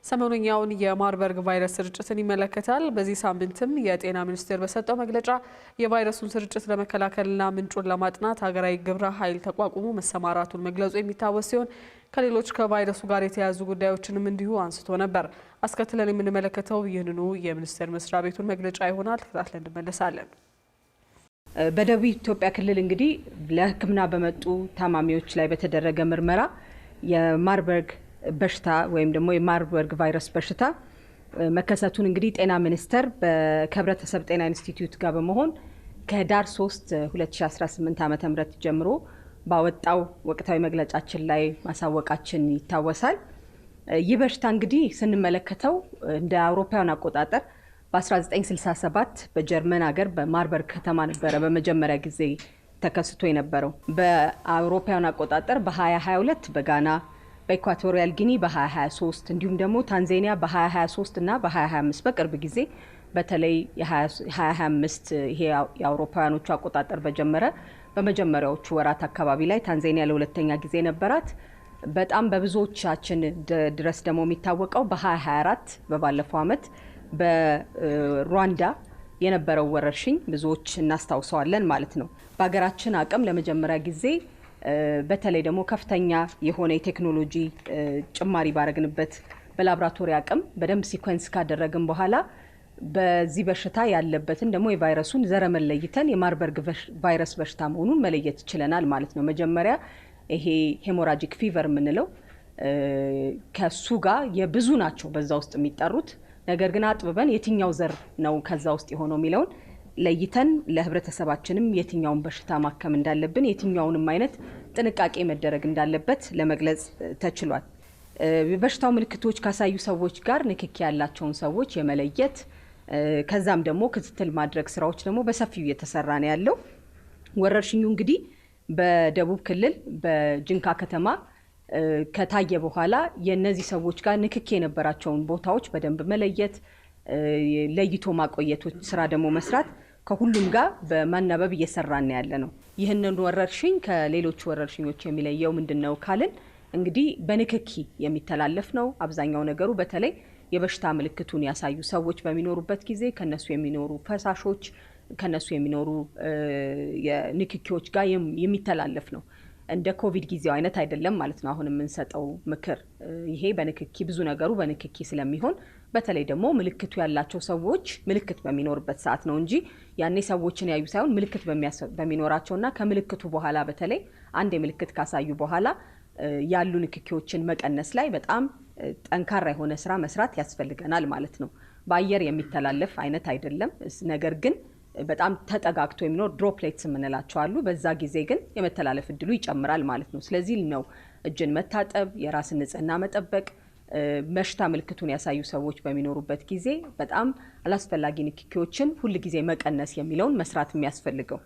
ሰሞኑኛውን የማርበርግ ቫይረስ ስርጭትን ይመለከታል። በዚህ ሳምንትም የጤና ሚኒስቴር በሰጠው መግለጫ የቫይረሱን ስርጭት ለመከላከልና ምንጩን ለማጥናት ሀገራዊ ግብረ ኃይል ተቋቁሞ መሰማራቱን መግለጹ የሚታወስ ሲሆን ከሌሎች ከቫይረሱ ጋር የተያያዙ ጉዳዮችንም እንዲሁ አንስቶ ነበር። አስከትለን የምንመለከተው ይህንኑ የሚኒስቴር መስሪያ ቤቱን መግለጫ ይሆናል። ተከታትለን እንመለሳለን። በደቡብ ኢትዮጵያ ክልል እንግዲህ ለሕክምና በመጡ ታማሚዎች ላይ በተደረገ ምርመራ የማርበርግ በሽታ ወይም ደግሞ የማርበርግ ቫይረስ በሽታ መከሰቱን እንግዲህ ጤና ሚኒስቴር ከህብረተሰብ ጤና ኢንስቲትዩት ጋር በመሆን ከህዳር 3 2018 ዓ.ም ጀምሮ ባወጣው ወቅታዊ መግለጫችን ላይ ማሳወቃችን ይታወሳል። ይህ በሽታ እንግዲህ ስንመለከተው እንደ አውሮፓውያን አቆጣጠር በ1967 በጀርመን ሀገር በማርበርግ ከተማ ነበረ በመጀመሪያ ጊዜ ተከስቶ የነበረው። በአውሮፓውያን አቆጣጠር በ2022 በጋና፣ በኢኳቶሪያል ጊኒ በ2023 እንዲሁም ደግሞ ታንዛኒያ በ2023 እና በ2025 በቅርብ ጊዜ በተለይ የ2025 ይሄ የአውሮፓውያኖቹ አቆጣጠር በጀመረ በመጀመሪያዎቹ ወራት አካባቢ ላይ ታንዛኒያ ለሁለተኛ ጊዜ ነበራት። በጣም በብዙዎቻችን ድረስ ደግሞ የሚታወቀው በ2024 በባለፈው ዓመት በሩዋንዳ የነበረው ወረርሽኝ ብዙዎች እናስታውሰዋለን ማለት ነው። በሀገራችን አቅም ለመጀመሪያ ጊዜ በተለይ ደግሞ ከፍተኛ የሆነ የቴክኖሎጂ ጭማሪ ባረግንበት በላብራቶሪ አቅም በደንብ ሲኮንስ ካደረግን በኋላ በዚህ በሽታ ያለበትን ደግሞ የቫይረሱን ዘረመን ለይተን የማርበርግ ቫይረስ በሽታ መሆኑን መለየት ይችለናል ማለት ነው። መጀመሪያ ይሄ ሄሞራጂክ ፊቨር የምንለው ከሱ ጋር የብዙ ናቸው በዛ ውስጥ የሚጠሩት። ነገር ግን አጥብበን የትኛው ዘር ነው ከዛ ውስጥ የሆነው የሚለውን ለይተን ለህብረተሰባችንም የትኛውን በሽታ ማከም እንዳለብን የትኛውንም አይነት ጥንቃቄ መደረግ እንዳለበት ለመግለጽ ተችሏል። በሽታው ምልክቶች ካሳዩ ሰዎች ጋር ንክኪ ያላቸውን ሰዎች የመለየት ከዛም ደግሞ ክትትል ማድረግ ስራዎች ደግሞ በሰፊው እየተሰራ ነው ያለው። ወረርሽኙ እንግዲህ በደቡብ ክልል በጅንካ ከተማ ከታየ በኋላ የነዚህ ሰዎች ጋር ንክኪ የነበራቸውን ቦታዎች በደንብ መለየት፣ ለይቶ ማቆየቶች ስራ ደግሞ መስራት ከሁሉም ጋር በማናበብ እየሰራን ያለ ነው። ይህንን ወረርሽኝ ከሌሎች ወረርሽኞች የሚለየው ምንድነው ካልን እንግዲህ በንክኪ የሚተላለፍ ነው። አብዛኛው ነገሩ በተለይ የበሽታ ምልክቱን ያሳዩ ሰዎች በሚኖሩበት ጊዜ ከነሱ የሚኖሩ ፈሳሾች ከነሱ የሚኖሩ የንክኪዎች ጋር የሚተላለፍ ነው። እንደ ኮቪድ ጊዜው አይነት አይደለም ማለት ነው። አሁን የምንሰጠው ምክር ይሄ በንክኪ ብዙ ነገሩ በንክኪ ስለሚሆን በተለይ ደግሞ ምልክቱ ያላቸው ሰዎች ምልክት በሚኖርበት ሰዓት ነው እንጂ ያኔ ሰዎችን ያዩ ሳይሆን ምልክት በሚኖራቸውና ከምልክቱ በኋላ በተለይ አንድ ምልክት ካሳዩ በኋላ ያሉ ንክኪዎችን መቀነስ ላይ በጣም ጠንካራ የሆነ ስራ መስራት ያስፈልገናል ማለት ነው። በአየር የሚተላለፍ አይነት አይደለም። ነገር ግን በጣም ተጠጋግቶ የሚኖር ድሮፕሌትስ የምንላቸው አሉ። በዛ ጊዜ ግን የመተላለፍ እድሉ ይጨምራል ማለት ነው። ስለዚህ ነው እጅን መታጠብ፣ የራስን ንጽህና መጠበቅ፣ በሽታ ምልክቱን ያሳዩ ሰዎች በሚኖሩበት ጊዜ በጣም አላስፈላጊ ንክኪዎችን ሁል ጊዜ መቀነስ የሚለውን መስራት የሚያስፈልገው።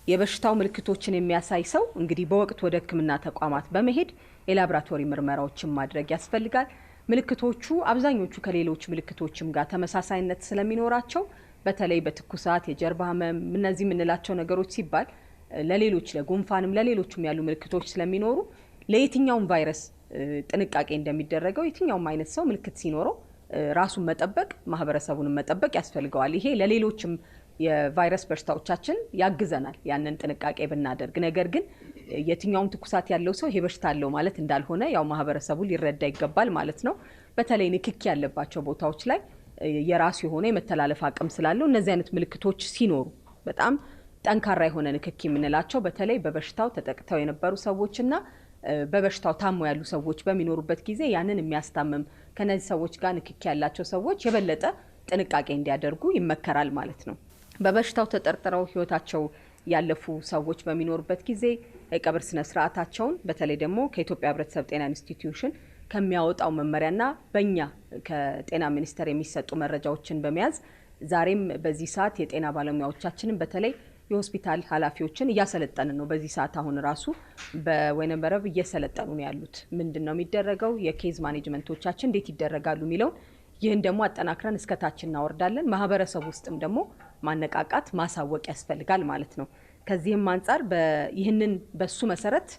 የበሽታው ምልክቶችን የሚያሳይ ሰው እንግዲህ በወቅት ወደ ሕክምና ተቋማት በመሄድ የላብራቶሪ ምርመራዎችን ማድረግ ያስፈልጋል። ምልክቶቹ አብዛኞቹ ከሌሎች ምልክቶችም ጋር ተመሳሳይነት ስለሚኖራቸው በተለይ በትኩሳት፣ የጀርባ ህመም እነዚህ የምንላቸው ነገሮች ሲባል ለሌሎች ለጉንፋንም ለሌሎችም ያሉ ምልክቶች ስለሚኖሩ ለየትኛውም ቫይረስ ጥንቃቄ እንደሚደረገው የትኛውም አይነት ሰው ምልክት ሲኖረው ራሱን መጠበቅ ማህበረሰቡንም መጠበቅ ያስፈልገዋል። ይሄ ለሌሎችም የቫይረስ በሽታዎቻችን ያግዘናል ያንን ጥንቃቄ ብናደርግ። ነገር ግን የትኛውም ትኩሳት ያለው ሰው ይሄ በሽታ አለው ማለት እንዳልሆነ ያው ማህበረሰቡ ሊረዳ ይገባል ማለት ነው። በተለይ ንክኪ ያለባቸው ቦታዎች ላይ የራሱ የሆነ የመተላለፍ አቅም ስላለው እነዚህ አይነት ምልክቶች ሲኖሩ በጣም ጠንካራ የሆነ ንክኪ የምንላቸው በተለይ በበሽታው ተጠቅተው የነበሩ ሰዎችና በበሽታው ታሞ ያሉ ሰዎች በሚኖሩበት ጊዜ ያንን የሚያስታምም ከነዚህ ሰዎች ጋር ንክኪ ያላቸው ሰዎች የበለጠ ጥንቃቄ እንዲያደርጉ ይመከራል ማለት ነው። በበሽታው ተጠርጥረው ህይወታቸው ያለፉ ሰዎች በሚኖሩበት ጊዜ የቀብር ስነ ስርዓታቸውን በተለይ ደግሞ ከኢትዮጵያ ህብረተሰብ ጤና ኢንስቲትዩሽን ከሚያወጣው መመሪያና በእኛ ከጤና ሚኒስቴር የሚሰጡ መረጃዎችን በመያዝ ዛሬም በዚህ ሰዓት የጤና ባለሙያዎቻችንን በተለይ የሆስፒታል ኃላፊዎችን እያሰለጠንን ነው። በዚህ ሰዓት አሁን ራሱ በወይነበረብ እየሰለጠኑ ነው ያሉት። ምንድነው የሚደረገው፣ የኬዝ ማኔጅመንቶቻችን እንዴት ይደረጋሉ የሚለው ይህን ደግሞ አጠናክረን እስከታች እናወርዳለን። ማህበረሰብ ውስጥም ደግሞ ማነቃቃት ማሳወቅ ያስፈልጋል ማለት ነው። ከዚህም አንፃር ይህንን በሱ መሰረት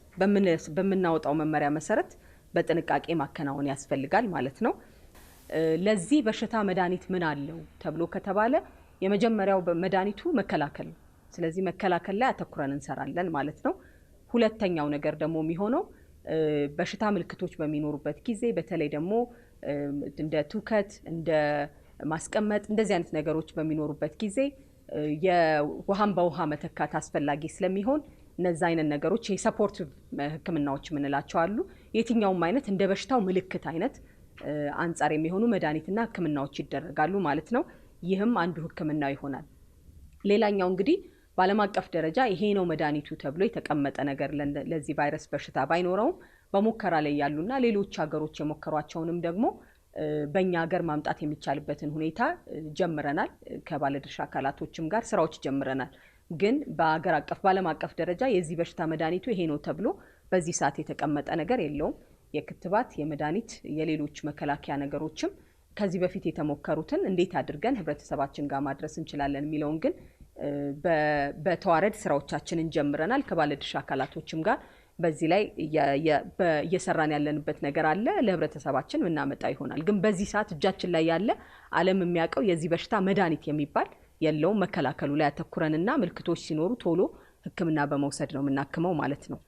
በምናወጣው መመሪያ መሰረት በጥንቃቄ ማከናወን ያስፈልጋል ማለት ነው። ለዚህ በሽታ መድኃኒት ምን አለው ተብሎ ከተባለ የመጀመሪያው መድኃኒቱ መከላከል ነው። ስለዚህ መከላከል ላይ አተኩረን እንሰራለን ማለት ነው። ሁለተኛው ነገር ደግሞ የሚሆነው በሽታ ምልክቶች በሚኖሩበት ጊዜ በተለይ ደግሞ እንደ ትውከት እንደ ማስቀመጥ እንደዚህ አይነት ነገሮች በሚኖሩበት ጊዜ የውሃን በውሃ መተካት አስፈላጊ ስለሚሆን እነዛ አይነት ነገሮች የሰፖርት ህክምናዎች የምንላቸው አሉ። የትኛውም አይነት እንደ በሽታው ምልክት አይነት አንጻር የሚሆኑ መድኃኒትና ህክምናዎች ይደረጋሉ ማለት ነው። ይህም አንዱ ህክምናው ይሆናል። ሌላኛው እንግዲህ በዓለም አቀፍ ደረጃ ይሄ ነው መድኃኒቱ ተብሎ የተቀመጠ ነገር ለዚህ ቫይረስ በሽታ ባይኖረውም በሙከራ ላይ ያሉና ሌሎች ሀገሮች የሞከሯቸውንም ደግሞ በእኛ ሀገር ማምጣት የሚቻልበትን ሁኔታ ጀምረናል። ከባለድርሻ አካላቶችም ጋር ስራዎች ጀምረናል። ግን በአገር አቀፍ በዓለም አቀፍ ደረጃ የዚህ በሽታ መድኃኒቱ ይሄ ነው ተብሎ በዚህ ሰዓት የተቀመጠ ነገር የለውም። የክትባት የመድኃኒት የሌሎች መከላከያ ነገሮችም ከዚህ በፊት የተሞከሩትን እንዴት አድርገን ህብረተሰባችን ጋር ማድረስ እንችላለን የሚለውን ግን በተዋረድ ስራዎቻችንን ጀምረናል ከባለድርሻ አካላቶችም ጋር በዚህ ላይ እየሰራን ያለንበት ነገር አለ። ለህብረተሰባችን ምናመጣ ይሆናል። ግን በዚህ ሰዓት እጃችን ላይ ያለ ዓለም የሚያውቀው የዚህ በሽታ መድኃኒት የሚባል የለውም። መከላከሉ ላይ አተኩረንና ምልክቶች ሲኖሩ ቶሎ ህክምና በመውሰድ ነው የምናክመው ማለት ነው።